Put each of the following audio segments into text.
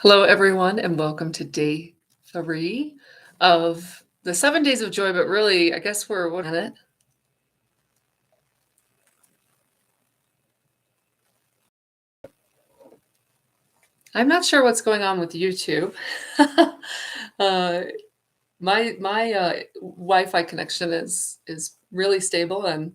Hello, everyone, and welcome to day 3 of the 7 days of joy. But really, I guess we're one minute. I'm not sure what's going on with YouTube. My Wi-Fi connection is really stable, and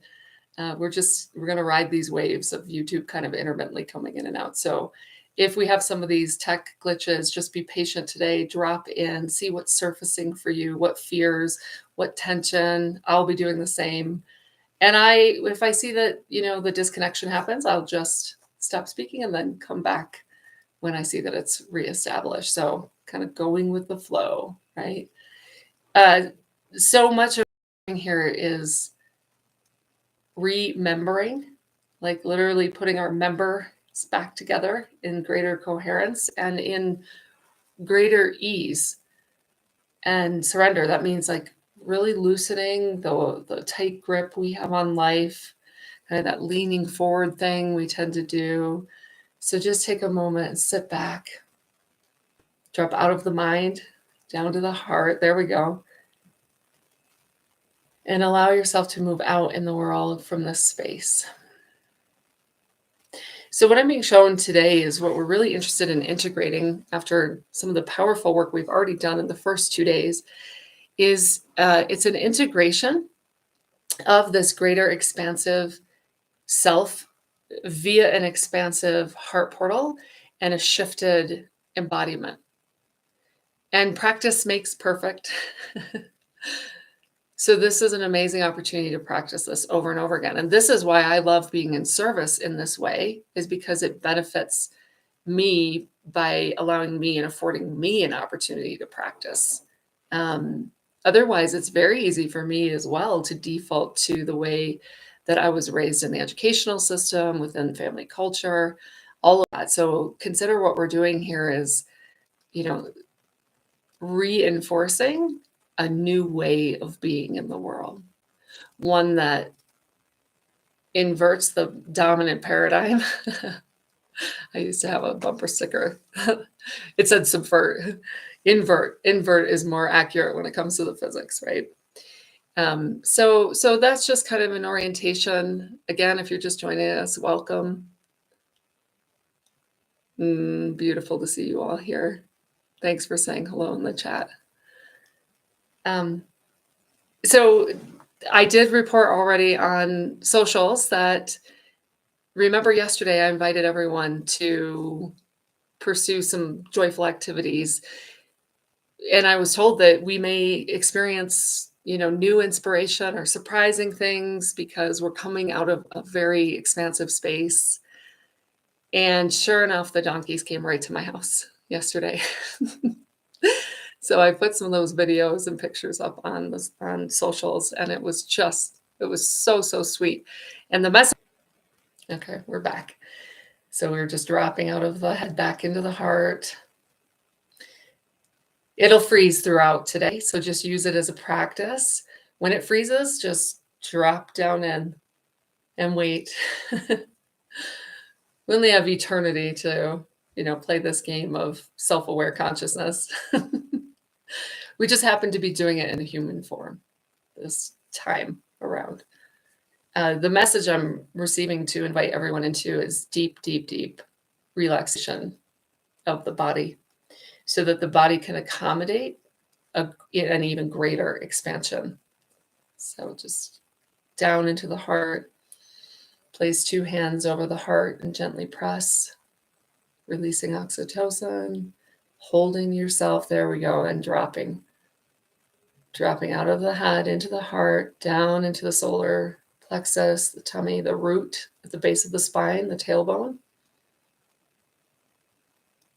we're going to ride these waves of YouTube kind of intermittently coming in and out. So if we have some of these tech glitches, just be patient today, drop in, see what's surfacing for you, what fears, what tension. I'll be doing the same. And if I see that, the disconnection happens, I'll just stop speaking and then come back when I see that it's reestablished. So kind of going with the flow, right? So much of here is remembering, like literally putting our members back together in greater coherence and in greater ease and surrender. That means like really loosening the tight grip we have on life, kind of that leaning forward thing we tend to do. So just take a moment and sit back, drop out of the mind, down to the heart. There we go. And allow yourself to move out in the world from this space. So what I'm being shown today is what we're really interested in integrating after some of the powerful work we've already done in the first 2 days is it's an integration of this greater expansive self via an expansive heart portal and a shifted embodiment. And practice makes perfect. So this is an amazing opportunity to practice this over and over again. And this is why I love being in service in this way, is because it benefits me by allowing me and affording me an opportunity to practice. Otherwise, it's very easy for me as well to default to the way that I was raised in the educational system, within family culture, all of that. So consider what we're doing here is, reinforcing a new way of being in the world, one that inverts the dominant paradigm. I used to have a bumper sticker. It said subvert. Invert is more accurate when it comes to the physics, right? So that's just kind of an orientation. Again, if you're just joining us, welcome. Beautiful to see you all here. Thanks for saying hello in the chat. So I did report already on socials that, remember yesterday I invited everyone to pursue some joyful activities. And I was told that we may experience, new inspiration or surprising things because we're coming out of a very expansive space. And sure enough, the donkeys came right to my house yesterday. So I put some of those videos and pictures up on socials, and it was so sweet. And the message, okay, we're back. So we're just dropping out of the head back into the heart. It'll freeze throughout today, so just use it as a practice. When it freezes, just drop down in and wait. We only have eternity to, play this game of self-aware consciousness. We just happen to be doing it in a human form this time around. The message I'm receiving to invite everyone into is deep, deep, deep relaxation of the body so that the body can accommodate an even greater expansion. So just down into the heart, place 2 hands over the heart and gently press, releasing oxytocin, holding yourself, there we go, and dropping out of the head into the heart, down into the solar plexus, the tummy, the root at the base of the spine, the tailbone,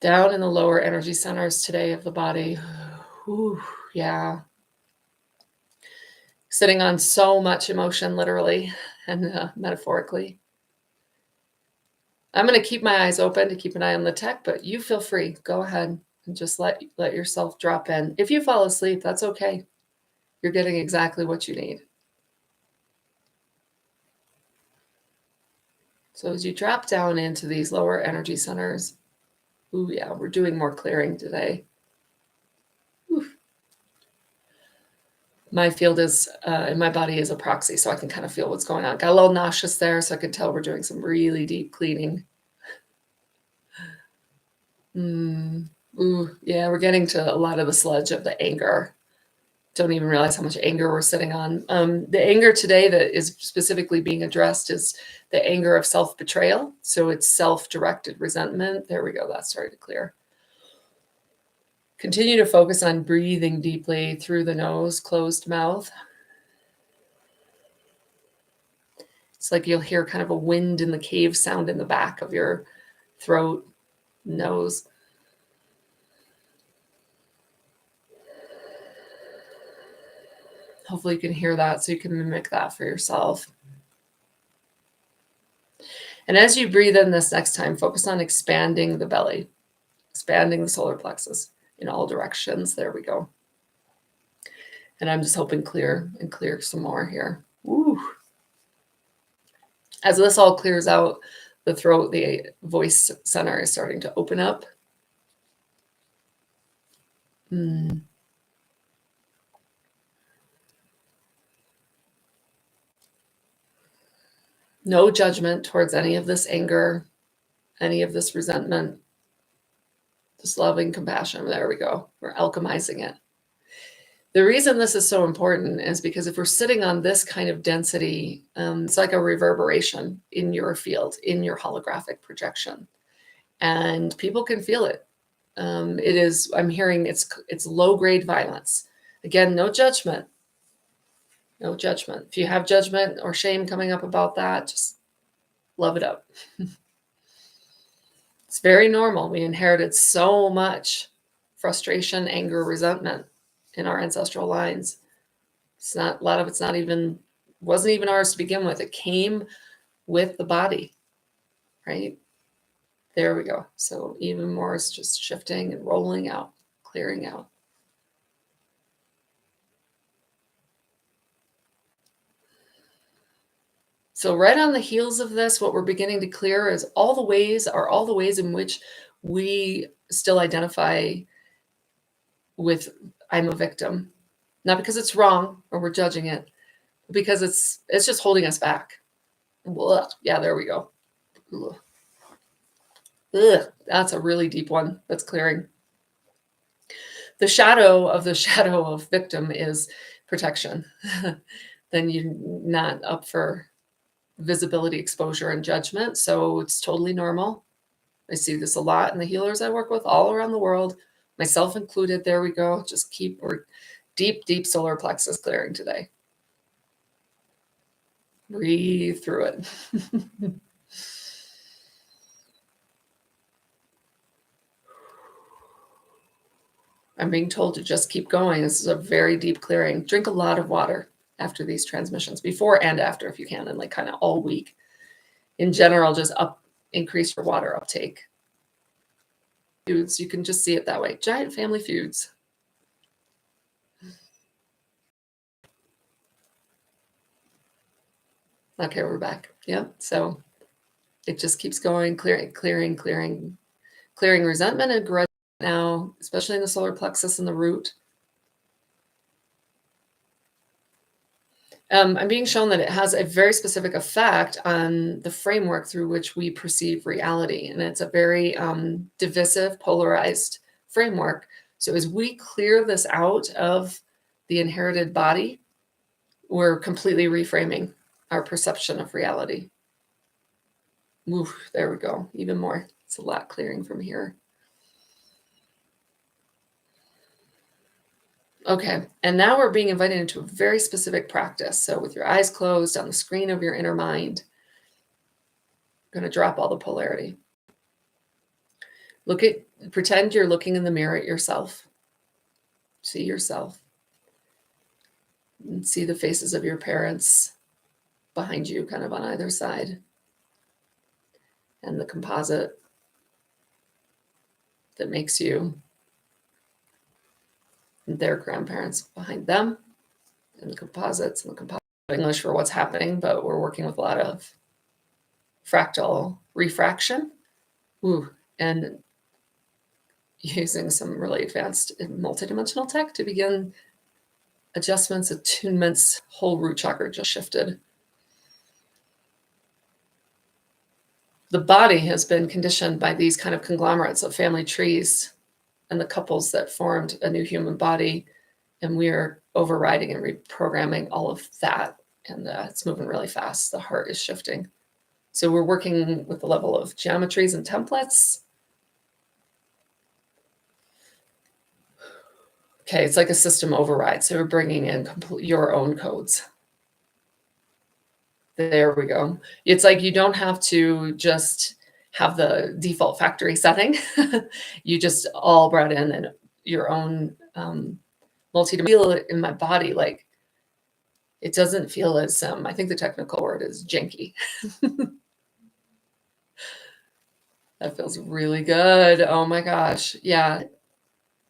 down in the lower energy centers today of the body. Ooh, yeah. Sitting on so much emotion, literally and metaphorically. I'm going to keep my eyes open to keep an eye on the tech, but you feel free. Go ahead and just let yourself drop in. If you fall asleep, that's okay. You're getting exactly what you need. So as you drop down into these lower energy centers, Ooh, yeah, we're doing more clearing today. Ooh. My field is, in my body is a proxy, so I can kind of feel what's going on. Got a little nauseous there, so I could tell we're doing some really deep cleaning. Ooh, yeah, we're getting to a lot of the sludge of the anger. Don't even realize how much anger we're sitting on. The anger today that is specifically being addressed is the anger of self-betrayal. So it's self-directed resentment. There we go. That started to clear. Continue to focus on breathing deeply through the nose, closed mouth. It's like you'll hear kind of a wind in the cave sound in the back of your throat, nose. Hopefully you can hear that so you can mimic that for yourself. And as you breathe in this next time, focus on expanding the belly, expanding the solar plexus in all directions. There we go. And I'm just hoping clear and clear some more here. Woo. As this all clears out, the throat, the voice center is starting to open up. No judgment towards any of this anger, any of this resentment, just loving compassion. There we go. We're alchemizing it. The reason this is so important is because if we're sitting on this kind of density, it's like a reverberation in your field, in your holographic projection, and people can feel it. It is, I'm hearing it's low-grade violence. Again, no judgment. No judgment. If you have judgment or shame coming up about that, just love it up. It's very normal. We inherited so much frustration, anger, resentment in our ancestral lines. It's not, a lot of it's not even, wasn't even ours to begin with. It came with the body, right? There we go. So even more is just shifting and rolling out, clearing out. So right on the heels of this, what we're beginning to clear is all the ways in which we still identify with I'm a victim. Not because it's wrong or we're judging it, but because it's just holding us back. Ugh. Yeah, there we go. Ugh. Ugh. That's a really deep one that's clearing. The shadow of victim is protection. Then you're not up for visibility, exposure, and judgment. So it's totally normal. I see this a lot in the healers I work with all around the world, myself included. There we go. Just keep, we're deep, deep solar plexus clearing today. Breathe through it. I'm being told to just keep going. This is a very deep clearing. Drink a lot of water after these transmissions, before and after if you can, and like kind of all week. In general, just increase your water uptake. Feuds, you can just see it that way. Giant family feuds. Okay, we're back. Yep. So it just keeps going, clearing resentment and grudge now, especially in the solar plexus and the root. I'm being shown that it has a very specific effect on the framework through which we perceive reality. And it's a very divisive, polarized framework. So as we clear this out of the inherited body, we're completely reframing our perception of reality. Oof, there we go. Even more. It's a lot clearing from here. Okay, and now we're being invited into a very specific practice. So with your eyes closed on the screen of your inner mind, I'm going to drop all the polarity. Pretend you're looking in the mirror at yourself. See yourself. And see the faces of your parents behind you, kind of on either side. And the composite that makes you, and their grandparents behind them, and the composites and the composite. English for what's happening, but we're working with a lot of fractal refraction. Ooh, and using some really advanced multidimensional tech to begin adjustments, attunements, whole root chakra just shifted. The body has been conditioned by these kind of conglomerates of family trees and the couples that formed a new human body. And we are overriding and reprogramming all of that. And it's moving really fast. The heart is shifting. So we're working with the level of geometries and templates. Okay, it's like a system override. So we're bringing in your own codes. There we go. It's like you don't have to just have the default factory setting. You just all brought in and your own feel it in my body. Like it doesn't feel as I think the technical word is janky. That feels really good. Oh my gosh. Yeah.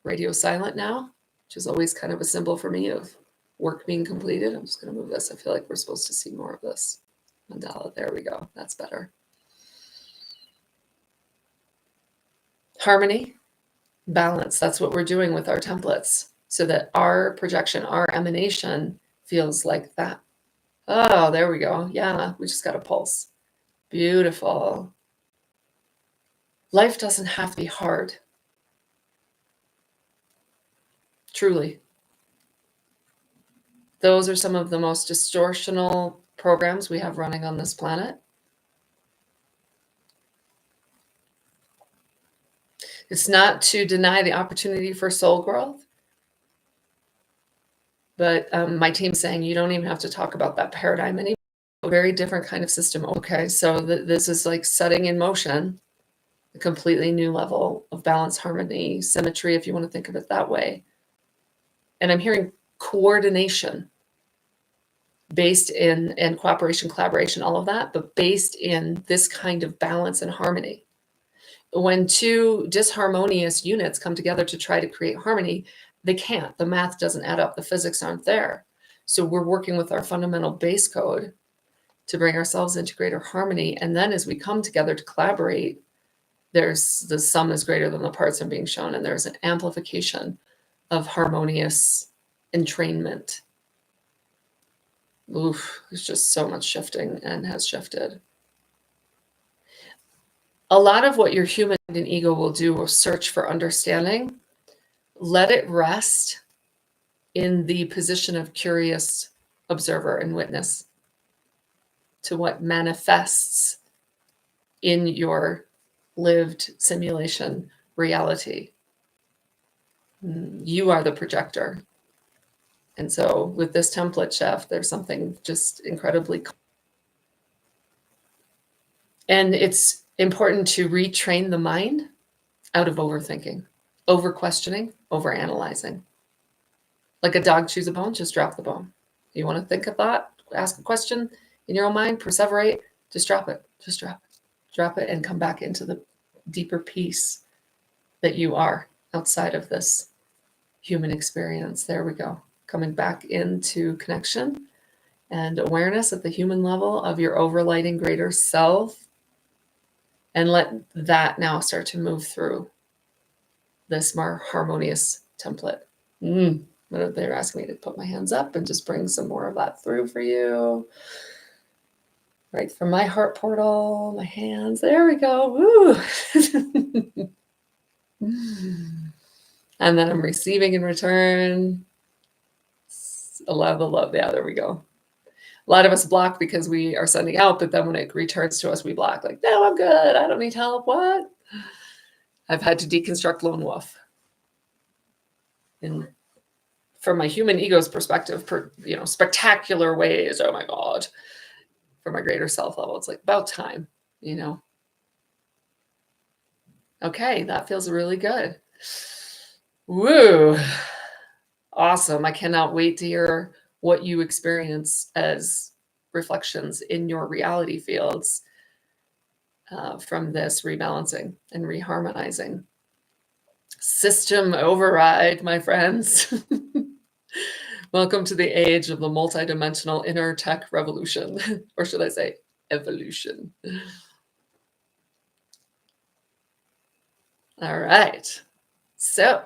Radio silent now, which is always kind of a symbol for me of work being completed. I'm just going to move this. I feel like we're supposed to see more of this mandala. There we go. That's better. Harmony, balance. That's what we're doing with our templates so that our projection, our emanation feels like that. Oh, there we go. Yeah, we just got a pulse. Beautiful. Life doesn't have to be hard. Truly. Those are some of the most distortional programs we have running on this planet. It's not to deny the opportunity for soul growth, but my team's saying you don't even have to talk about that paradigm anymore. A very different kind of system. Okay, so this is like setting in motion a completely new level of balance, harmony, symmetry, if you want to think of it that way. And I'm hearing coordination based in, and cooperation, collaboration, all of that, but based in this kind of balance and harmony. When two disharmonious units come together to try to create harmony, they can't. The math doesn't add up. The physics aren't there. So we're working with our fundamental base code to bring ourselves into greater harmony. And then as we come together to collaborate, there's the sum is greater than the parts are being shown. And there's an amplification of harmonious entrainment. Oof, there's just so much shifting and has shifted. A lot of what your human and ego will do will search for understanding. Let it rest in the position of curious observer and witness to what manifests in your lived simulation reality. You are the projector. And so with this template, Chef, there's something just incredibly. And it's important to retrain the mind out of overthinking, over questioning, over analyzing. Like a dog chews a bone, just drop the bone. You want to think a thought, ask a question in your own mind, perseverate, just drop it. Just drop it. Drop it and come back into the deeper peace that you are outside of this human experience. There we go. Coming back into connection and awareness at the human level of your overlighting greater self. And let that now start to move through this more harmonious template. They're asking me to put my hands up and just bring some more of that through for you. Right from my heart portal, my hands. There we go. Woo. And then I'm receiving in return. A lot of the love. Yeah, there we go. A lot of us block because we are sending out, but then when it returns to us, we block. Like, no, I'm good. I don't need help. What? I've had to deconstruct lone wolf. And from my human ego's perspective, spectacular ways. Oh my God. From my greater self level, it's like about time, Okay, that feels really good. Woo. Awesome. I cannot wait to hear what you experience as reflections in your reality fields from this rebalancing and reharmonizing. System override, my friends. Welcome to the age of the multidimensional inner tech revolution, or should I say evolution. All right. So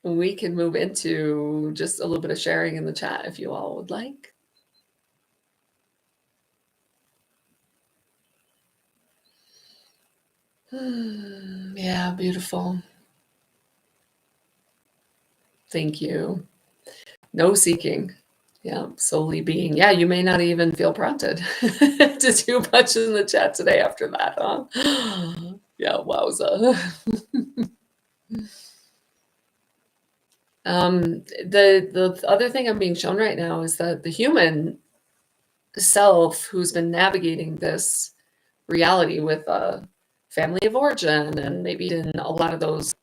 we can move into just a little bit of sharing in the chat if you all would like. Yeah, beautiful. Thank you. No seeking. Yeah, solely being. Yeah, you may not even feel prompted to do much in the chat today after that, huh? Yeah, wowza. The other thing I'm being shown right now is that the human self who's been navigating this reality with a family of origin and maybe in a lot of those.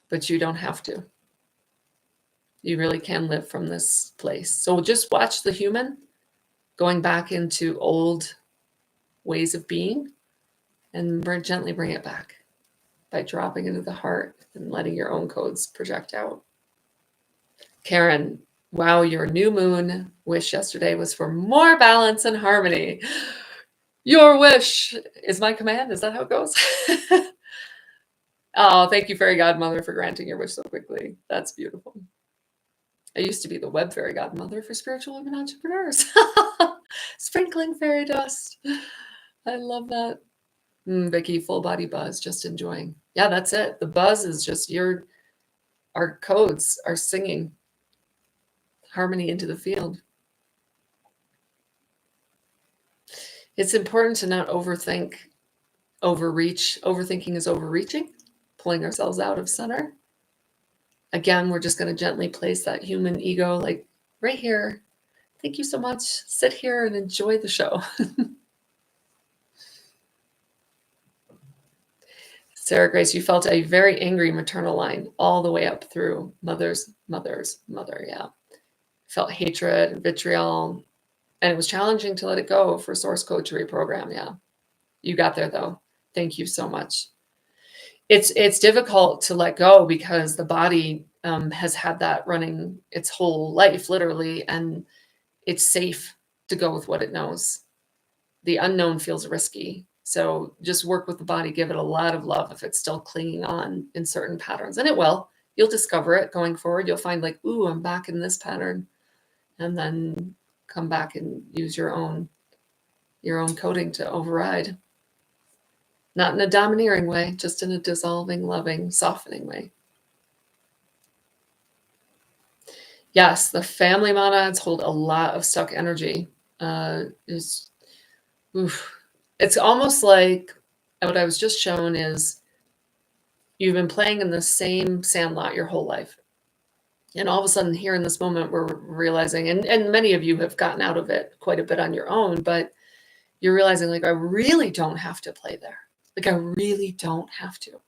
But you don't have to. You really can live from this place. So just watch the human going back into old ways of being and gently bring it back by dropping into the heart and letting your own codes project out. Karen, wow, your new moon wish yesterday was for more balance and harmony. Your wish is my command. Is that how it goes? Oh, thank you, Fairy Godmother, for granting your wish so quickly. That's beautiful. I used to be the web fairy godmother for spiritual women entrepreneurs. Sprinkling fairy dust. I love that. Vicky, full body buzz, just enjoying. Yeah, that's it. The buzz is just our codes are singing harmony into the field. It's important to not overthink, overreach. Overthinking is overreaching, pulling ourselves out of center. Again, we're just going to gently place that human ego like right here. Thank you so much. Sit here and enjoy the show. Sarah Grace, you felt a very angry maternal line all the way up through mother. Yeah. Felt hatred and vitriol. And it was challenging to let it go for source code to reprogram. Yeah. You got there though. Thank you so much. It's difficult to let go because the body has had that running its whole life, literally, and it's safe to go with what it knows. The unknown feels risky. So just work with the body, give it a lot of love if it's still clinging on in certain patterns. And it will. You'll discover it going forward. You'll find like, ooh, I'm back in this pattern. And then come back and use your own coding to override. Not in a domineering way, just in a dissolving, loving, softening way. Yes, the family monads hold a lot of stuck energy. It's almost like what I was just shown is you've been playing in the same sandlot your whole life. And all of a sudden here in this moment, we're realizing, and many of you have gotten out of it quite a bit on your own, but you're realizing like, I really don't have to play there. Like I really don't have to.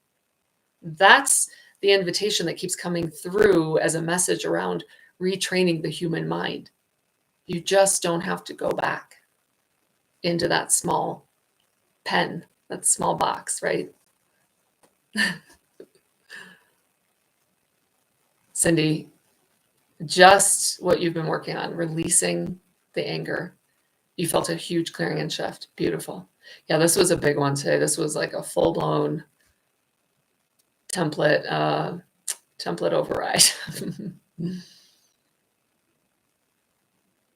That's the invitation that keeps coming through as a message around retraining the human mind. You just don't have to go back into that small pen, that small box, right? Cindy, just what you've been working on, releasing the anger. You felt a huge clearing and shift. Beautiful. Yeah, this was a big one today. This was like a full-blown template override.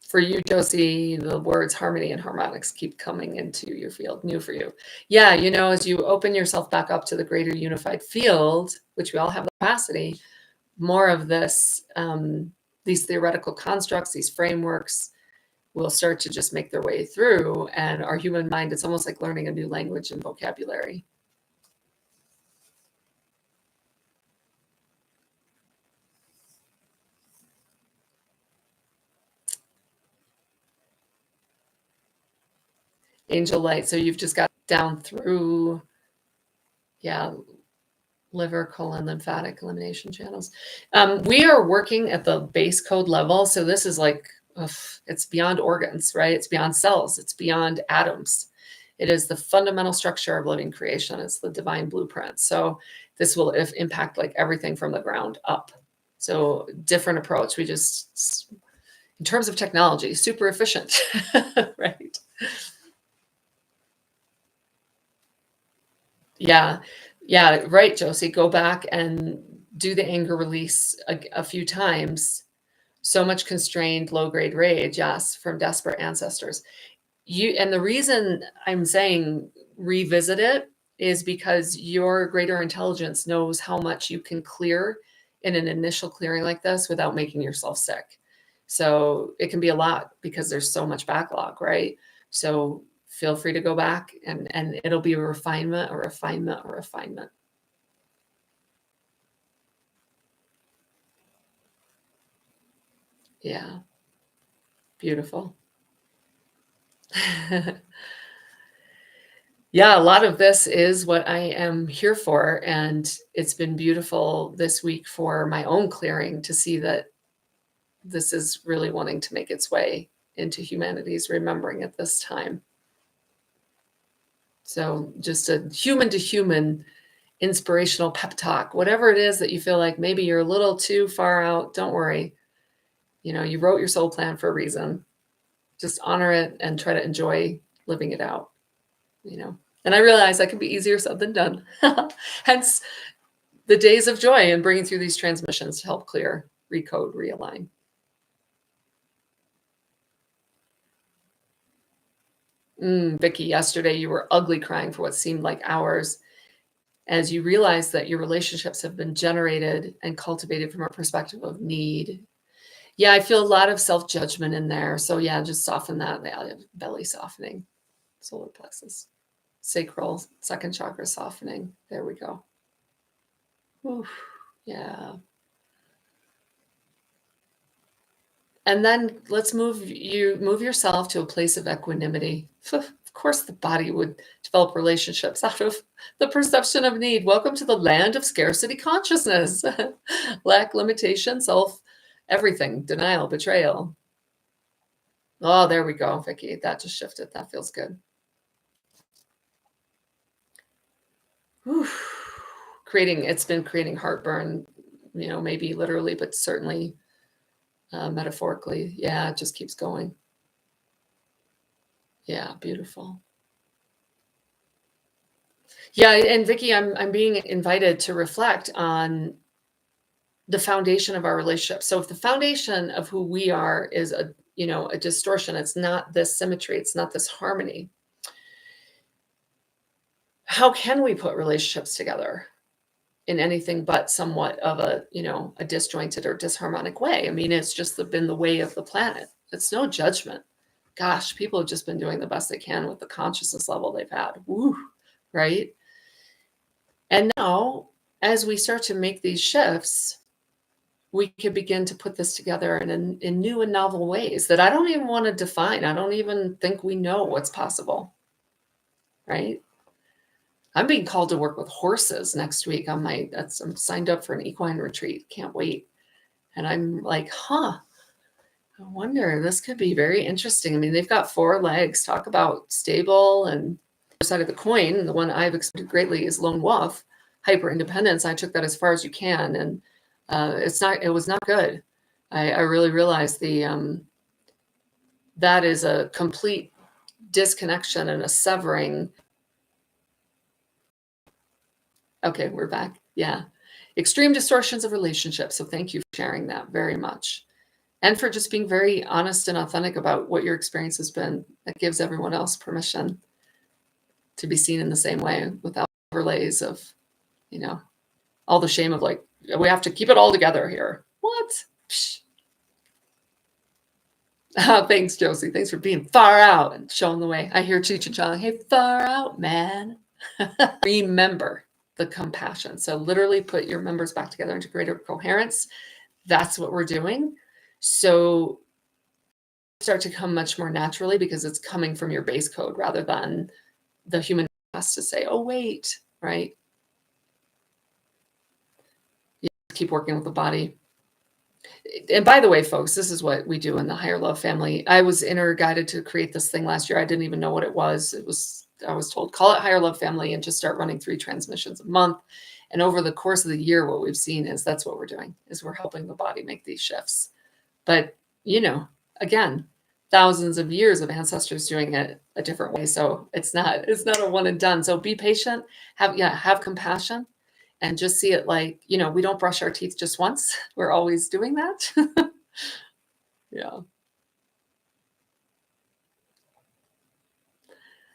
For you, Josie, the words harmony and harmonics keep coming into your field, new for you. Yeah, as you open yourself back up to the greater unified field, which we all have the capacity, more of this, these theoretical constructs, these frameworks will start to just make their way through. And our human mind, it's almost like learning a new language and vocabulary. Angel light. So you've just got down through, liver, colon, lymphatic elimination channels. We are working at the base code level. So this is like, it's beyond organs, right? It's beyond cells. It's beyond atoms. It is the fundamental structure of living creation. It's the divine blueprint. So this will impact like everything from the ground up. So different approach. We just, in terms of technology, super efficient, right? Yeah. Yeah, right, Josie. Go back and do the anger release a few times. So much constrained low grade rage, yes, from desperate ancestors. And the reason I'm saying revisit it is because your greater intelligence knows how much you can clear in an initial clearing like this without making yourself sick. So it can be a lot because there's so much backlog, right? So feel free to go back and it'll be a refinement, a refinement, a refinement. Yeah, beautiful. Yeah, a lot of this is what I am here for. And it's been beautiful this week for my own clearing to see that this is really wanting to make its way into humanity's remembering at this time. So just a human to human inspirational pep talk, whatever it is that you feel like maybe you're a little too far out, don't worry. You wrote your soul plan for a reason. Just honor it and try to enjoy living it out, And I realize that can be easier said than done. Hence the days of joy and bringing through these transmissions to help clear, recode, realign. Vicki, yesterday you were ugly crying for what seemed like hours as you realized that your relationships have been generated and cultivated from a perspective of need. Yeah, I feel a lot of self-judgment in there. So yeah, just soften that. Belly softening, solar plexus, sacral, second chakra softening. There we go. Oof, yeah. And then let's move yourself to a place of equanimity. Of course, the body would develop relationships out of the perception of need. Welcome to the land of scarcity consciousness. Lack, limitation, self, everything, denial, betrayal. Oh, there we go, Vicki. That just shifted. That feels good. Whew. It's been creating heartburn, maybe literally, but certainly metaphorically. Yeah, it just keeps going. Yeah, beautiful. Yeah, and Vicki, I'm being invited to reflect on the foundation of our relationship. So if the foundation of who we are is a distortion, it's not this symmetry, it's not this harmony. How can we put relationships together in anything but somewhat of a disjointed or disharmonic way? I mean, it's just been the way of the planet. It's no judgment. Gosh, people have just been doing the best they can with the consciousness level they've had. Woo, right? And now, as we start to make these shifts, we can begin to put this together in new and novel ways that I don't even want to define. I don't even think we know what's possible, right? I'm being called to work with horses next week I'm signed up for an equine retreat. Can't wait. And I'm like, I wonder, this could be very interesting. I mean, they've got 4 legs. Talk about stable. And the other side of the coin, the one I've explored greatly is lone wolf, hyper independence. I took that as far as you can. And it was not good. I really realized that is a complete disconnection and a severing. Okay, we're back. Yeah. Extreme distortions of relationships. So thank you for sharing that very much. And for just being very honest and authentic about what your experience has been. That gives everyone else permission to be seen in the same way without overlays of, all the shame of like, we have to keep it all together here. What? Psh. Oh, thanks, Josie. Thanks for being far out and showing the way. I hear Cheech and Chong. Hey, far out, man. Remember the compassion. So literally put your members back together into greater coherence. That's what we're doing. So start to come much more naturally because it's coming from your base code rather than the human has to say, oh, wait, right? You keep working with the body. And by the way, folks, this is what we do in the Higher Love family. I was inner guided to create this thing last year. I didn't even know what it was. I was told, call it Higher Love Family and just start running 3 transmissions a month. And over the course of the year, what we've seen is that's what we're doing, is we're helping the body make these shifts. But, again, thousands of years of ancestors doing it a different way. So it's not a one and done. So be patient, have compassion, and just see it like, we don't brush our teeth just once. We're always doing that. Yeah.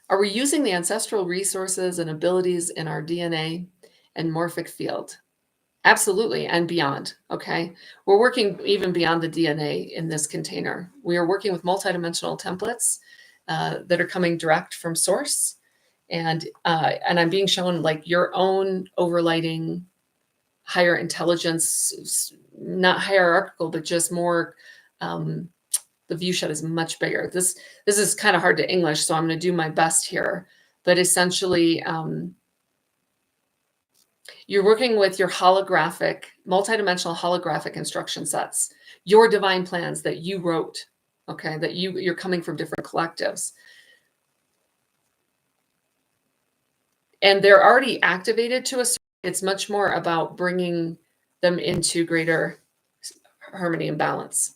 Are we using the ancestral resources and abilities in our DNA and morphic field? Absolutely, and beyond. Okay. We're working even beyond the DNA in this container. We are working with multidimensional templates that are coming direct from source. And I'm being shown like your own overlighting higher intelligence, not hierarchical, but just more. The view shed is much bigger. This is kind of hard to English, so I'm going to do my best here. But essentially, you're working with your multidimensional holographic instruction sets, your divine plans that you wrote, okay, that you're coming from different collectives. And they're already activated to a certain, it's much more about bringing them into greater harmony and balance.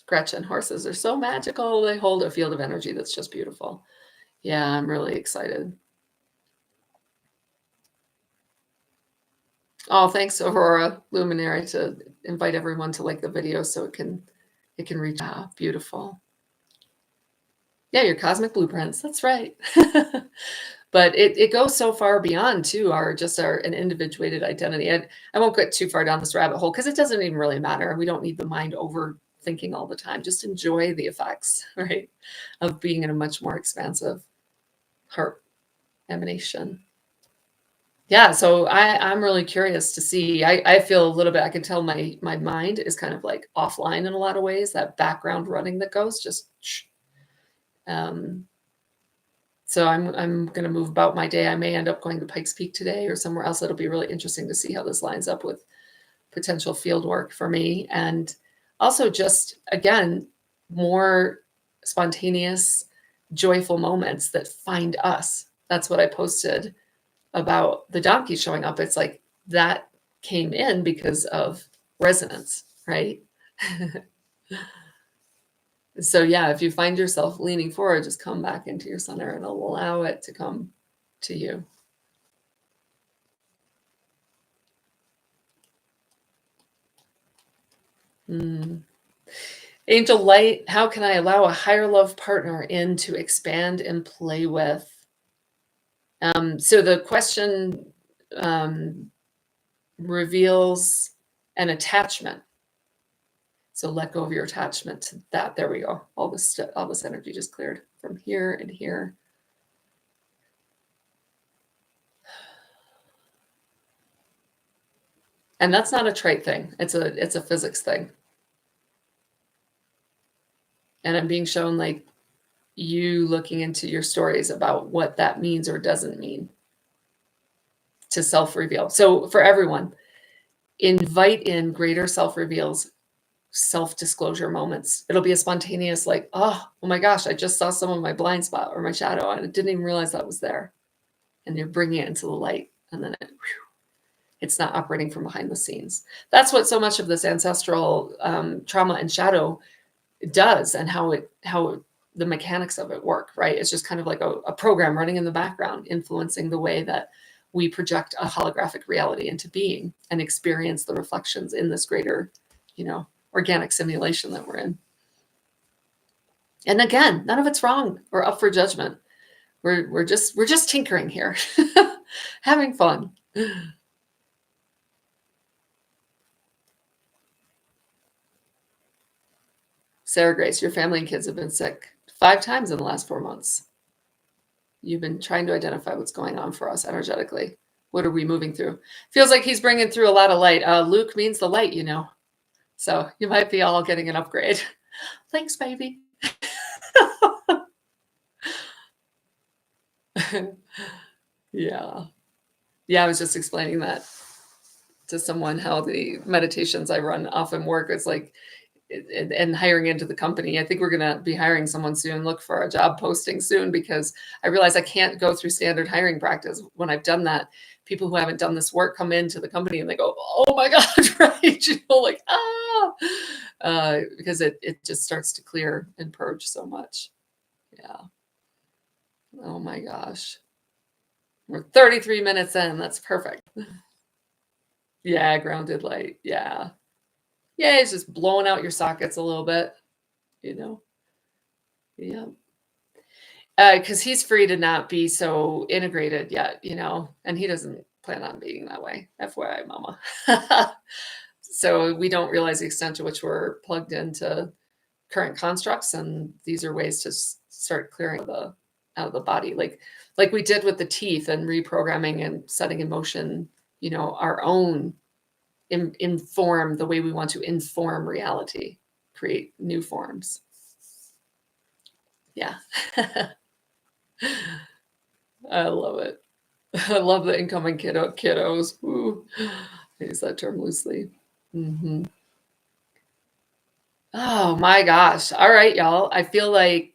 Gretchen, horses are so magical. They hold a field of energy that's just beautiful. Yeah, I'm really excited. Oh, thanks, Aurora Luminary, to invite everyone to like the video so it can reach. Ah, beautiful. Yeah, your cosmic blueprints. That's right. But it goes so far beyond too an individuated identity. I won't get too far down this rabbit hole because it doesn't even really matter. We don't need the mind overthinking all the time. Just enjoy the effects, right, of being in a much more expansive heart emanation. Yeah, so I'm really curious to see. I feel a little bit, I can tell my mind is kind of like offline in a lot of ways, that background running that goes just so I'm going to move about my day. I may end up going to Pikes Peak today or somewhere else. It'll be really interesting to see how this lines up with potential field work for me. And also just, again, more spontaneous, joyful moments that find us. That's what I posted about the donkey showing up. It's like that came in because of resonance, right? So yeah, if you find yourself leaning forward, just come back into your center and allow it to come to you. Angel Light, how can I allow a higher love partner in to expand and play with? So the question reveals an attachment. So let go of your attachment to that. There we go. All this energy just cleared from here and here. And that's not a trait thing. It's a physics thing. And I'm being shown like you looking into your stories about what that means or doesn't mean to self-reveal. So for everyone, invite in greater self-reveals, self-disclosure moments. It'll be a spontaneous like, oh my gosh, I just saw some of my blind spot or my shadow and I didn't even realize that was there. And you're bringing it into the light, and then it's not operating from behind the scenes. That's what so much of this ancestral trauma and shadow does, and how the mechanics of it work, right? It's just kind of like a program running in the background, influencing the way that we project a holographic reality into being and experience the reflections in this greater, organic simulation that we're in. And again, none of it's wrong or up for judgment. We're just tinkering here, having fun. Sarah Grace, your family and kids have been sick 5 times in the last 4 months. You've been trying to identify what's going on for us energetically. What are we moving through? Feels like he's bringing through a lot of light. Luke means the light, So you might be all getting an upgrade. Thanks, baby. Yeah. Yeah, I was just explaining that to someone, how the meditations I run often work. It's like and hiring into the company. I think we're going to be hiring someone soon. Look for a job posting soon, because I realize I can't go through standard hiring practice. When I've done that, people who haven't done this work come into the company and they go, oh my God, right? Like, because it just starts to clear and purge so much. Yeah. Oh my gosh. We're 33 minutes in. That's perfect. Yeah, grounded light. Yeah. Yeah, it's just blowing out your sockets a little bit, Yeah. Because he's free to not be so integrated yet, and he doesn't plan on being that way. FYI, mama. So we don't realize the extent to which we're plugged into current constructs, and these are ways to start clearing out of the body, like we did with the teeth and reprogramming and setting in motion, our own inform the way we want to inform reality, create new forms. Yeah. I love it. I love the incoming kiddos. Ooh. I use that term loosely. Mm-hmm. Oh my gosh. All right, y'all. I feel like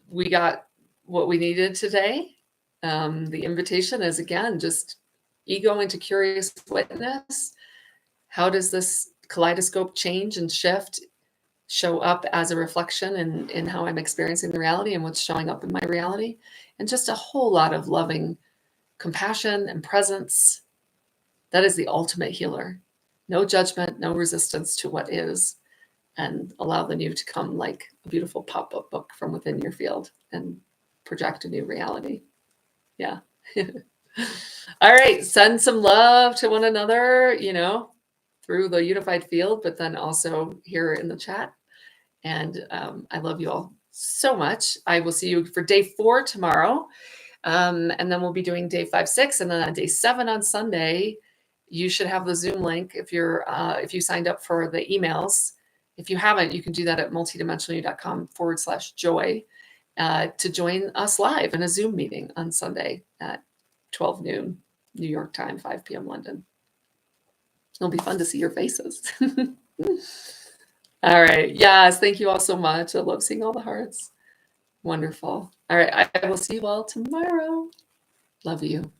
we got what we needed today. The invitation is, again, just ego into curious witness. How does this kaleidoscope change and shift, show up as a reflection in how I'm experiencing the reality and what's showing up in my reality? And just a whole lot of loving compassion and presence. That is the ultimate healer. No judgment, no resistance to what is, and allow the new to come like a beautiful pop-up book from within your field and project a new reality. Yeah. All right. Send some love to one another, through the unified field, but then also here in the chat. And I love you all so much. I will see you for day 4 tomorrow. And then we'll be doing day 5, 6, and then on day 7 on Sunday. You should have the Zoom link if you signed up for the emails. If you haven't, you can do that at multidimensionally.com/joy to join us live in a Zoom meeting on Sunday at 12 noon New York time, 5 p.m. London. It'll be fun to see your faces. All right. Yes. Thank you all so much. I love seeing all the hearts. Wonderful. All right. I will see you all tomorrow. Love you.